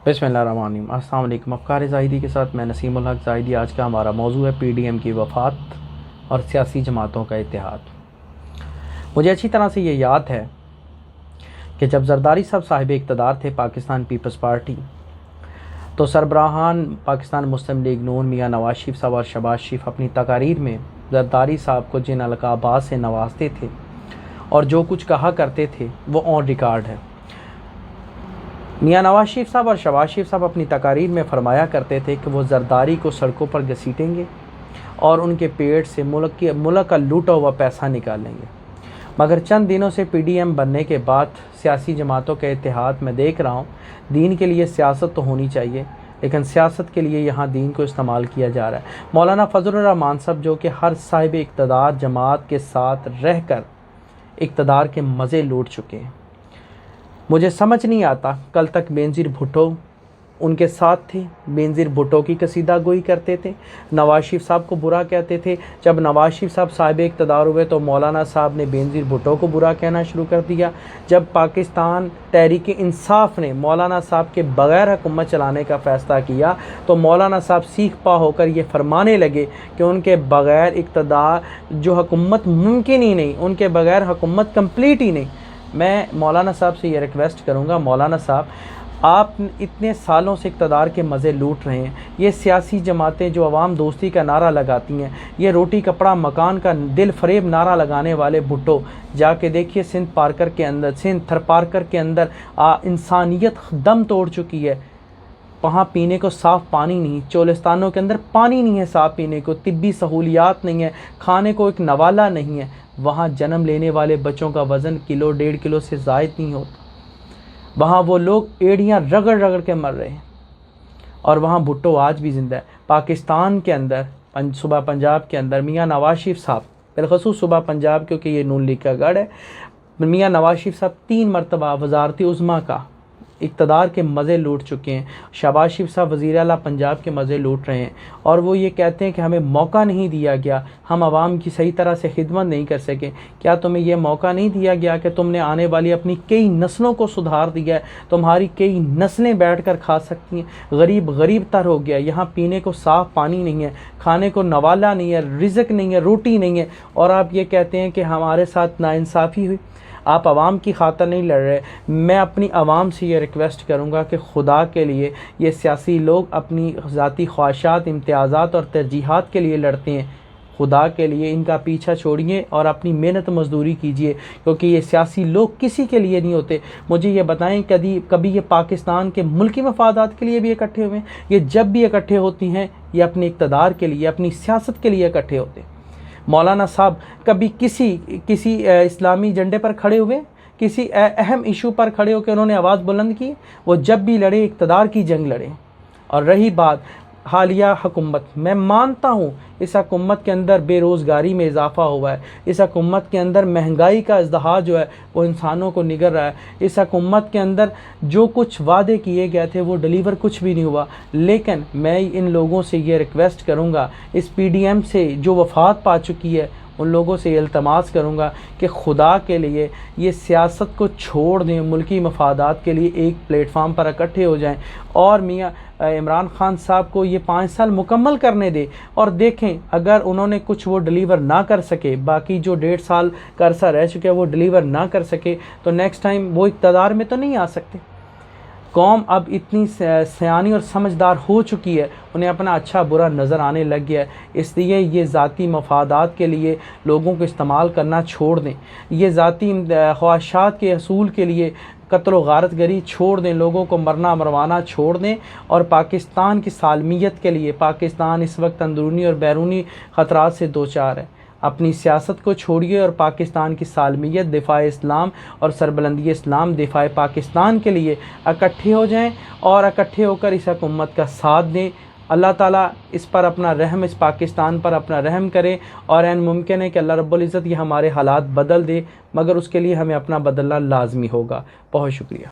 बिस्मिल्लाहिर्रहमानिर्रहीम। अस्सलाम वालेकुम। अफ़कार ज़ाहिदी के साथ मैं नसीम उल हक ज़ाहिदी। आज का हमारा मौजू है PDM की वफ़ात और सियासी जमातों का इत्तेहाद। मुझे अच्छी तरह से ये याद है कि जब जरदारी साहब साहिब इक़्तिदार थे पाकिस्तान पीपल्स पार्टी, तो सरबराहान पाकिस्तान मुस्लिम लीग नून मियाँ नवाज शरीफ साहब और शहबाज शरीफ अपनी तकारीर में जरदारी साहब को जिन अलक़ाबात से नवाजते थे और जो कुछ कहा करते थे वो ऑन रिकॉर्ड है। मियाँ नवाज शरीफ साहब और शहबाज शरीफ साहब अपनी तकारीर में फरमाया करते थे कि वो जरदारी को सड़कों पर घसीटेंगे और उनके पेट से मुल्क का लूटा हुआ पैसा निकालेंगे। मगर चंद दिनों से PDM बनने के बाद सियासी जमातों के इत्तेहाद में देख रहा हूँ। दीन के लिए सियासत तो होनी चाहिए, लेकिन सियासत के लिए यहाँ दीन को इस्तेमाल किया जा रहा है। मौलाना फजलुर रहमान साहब जो कि हर साहिब इक़्तिदार जमात के साथ रहकर इक़्तिदार के मज़े लूट चुके हैं। मुझे समझ नहीं आता, कल तक बेनज़ीर भुट्टो उनके साथ थे, बेनज़ीर भुट्टो की कसीदा गोई करते थे, नवाज शरीफ साहब को बुरा कहते थे। जब नवाज शरीफ साहब साहिब इक़्तिदार हुए तो मौलाना साहब ने बेनज़ीर भुट्टो को बुरा कहना शुरू कर दिया। जब पाकिस्तान तहरीक इंसाफ ने मौलाना साहब के बग़ैर हुकूमत चलाने का फ़ैसला किया तो मौलाना साहब सीख पा होकर ये फरमाने लगे कि उनके बग़ैर इक़्तिदार जो हुकूमत मुमकिन ही नहीं, उनके बग़ैर हुकूमत कंप्लीट ही नहीं। मैं मौलाना साहब से ये रिक्वेस्ट करूँगा, मौलाना साहब आप इतने सालों से इक़्तिदार के मज़े लूट रहे हैं। ये सियासी जमातें जो अवाम दोस्ती का नारा लगाती हैं, ये रोटी कपड़ा मकान का दिल फरेब नारा लगाने वाले भुट्टो, जाके देखिए सिंध थर पार्कर के अंदर इंसानियत दम तोड़ चुकी है। वहाँ पीने को साफ़ पानी नहीं, चोलिस्तानों के अंदर पानी नहीं है साफ़ पीने को, तिब्बी सहूलियात नहीं है, खाने को एक नवाला नहीं है। वहाँ जन्म लेने वाले बच्चों का वज़न किलो 1.5 किलो से ज़ायद नहीं होता। वहाँ वो लोग एड़ियाँ रगड़ रगड़ के मर रहे हैं और वहाँ भुट्टो आज भी ज़िंदा है। पाकिस्तान के अंदर सूबा पंजाब के अंदर मियाँ नवाज शरीफ साहब, बिलखसूस सूबा पंजाब क्योंकि ये नून लीग का गढ़ है, मियाँ नवाज शरीफ साहब 3 मरतबा वज़ारत उज़्मा का इक़्तिदार के मज़े लूट चुके हैं। शहबाज शरीफ साहब वज़ीर आला पंजाब के मज़े लूट रहे हैं और वो ये कहते हैं कि हमें मौका नहीं दिया गया, हम आवाम की सही तरह से खिदमत नहीं कर सके। क्या तुम्हें ये मौका नहीं दिया गया कि तुमने आने वाली अपनी कई नस्लों को सुधार दिया है? तुम्हारी कई नस्लें बैठ कर खा सकती हैं। गरीब तर हो गया, यहाँ पीने को साफ़ पानी नहीं है, खाने को नवाला नहीं है, रिज़्क नहीं है, रोटी नहीं है, और आप ये कहते हैं कि हमारे साथ नाइंसाफ़ी हुई। आप आवाम की खातिर नहीं लड़ रहे। मैं अपनी आवाम से ये रिक्वेस्ट करूँगा कि खुदा के लिए ये सियासी लोग अपनी ज़ाती ख्वाहिशात, इम्तियाज़ात और तरजीहात के लिए लड़ते हैं। खुदा के लिए इनका पीछा छोड़िए और अपनी मेहनत मजदूरी कीजिए, क्योंकि ये सियासी लोग किसी के लिए नहीं होते। मुझे ये बताएं कभी ये पाकिस्तान के मुल्की मफादात के लिए भी इकट्ठे हुए हैं? ये जब भी इकट्ठे होती हैं ये अपने इक़्तिदार के लिए, अपनी सियासत के लिए इकट्ठे होते हैं। मौलाना साहब कभी किसी इस्लामी झंडे पर खड़े हुए, किसी अहम इशू पर खड़े होकर उन्होंने आवाज़ बुलंद की? वो जब भी लड़े इक़्तिदार की जंग लड़े। और रही बात हालिया हुकूमत, मैं मानता हूँ इस हुकूमत के अंदर बेरोज़गारी में इजाफ़ा हुआ है, इस हुकूमत के अंदर महंगाई का इज़्दिहार जो है वो इंसानों को निगल रहा है, इस हुकूमत के अंदर जो कुछ वादे किए गए थे वो डिलीवर कुछ भी नहीं हुआ। लेकिन मैं इन लोगों से ये रिक्वेस्ट करूँगा, इस PDM से जो वफ़ात पा चुकी है उन लोगों से इल्तमास करूँगा कि खुदा के लिए ये सियासत को छोड़ दें, मुल्की मफादात के लिए एक प्लेटफार्म पर इकट्ठे हो जाएं और मियाँ इमरान खान साहब को ये 5 साल मुकम्मल करने दें और देखें अगर उन्होंने कुछ वो डिलीवर ना कर सके, बाकी जो 1.5 साल का अरसा रह चुका है वो डिलीवर ना कर सके, तो नेक्स्ट टाइम वो इक़्तिदार में तो नहीं आ सकते। कौम अब इतनी सयानी और समझदार हो चुकी है, उन्हें अपना अच्छा बुरा नज़र आने लग गया है, इसलिए ये ज़ाती मफादात के लिए लोगों को इस्तेमाल करना छोड़ दें। ये ज़ाती ख्वाहिशात के असूल के लिए कत्ल व गारत गरी छोड़ दें, लोगों को मरना मरवाना छोड़ दें और पाकिस्तान की सालमियत के लिए, पाकिस्तान इस वक्त अंदरूनी और बैरूनी ख़तरात से दो चार है। अपनी सियासत को छोड़िए और पाकिस्तान की सालमियत, दिफ़ाए इस्लाम और सरबलंदी इस्लाम, दिफ़ाए पाकिस्तान के लिए इकट्ठे हो जाएं और इकट्ठे होकर इस हुकूमत का साथ दें। अल्लाह ताला इस पर अपना रहम, इस पाकिस्तान पर अपना रहम करे और ऐन मुमकिन है कि अल्लाह रब्बुल इज़्ज़त ये हमारे हालात बदल दे, मगर उसके लिए हमें अपना बदलना लाजमी होगा। बहुत शुक्रिया।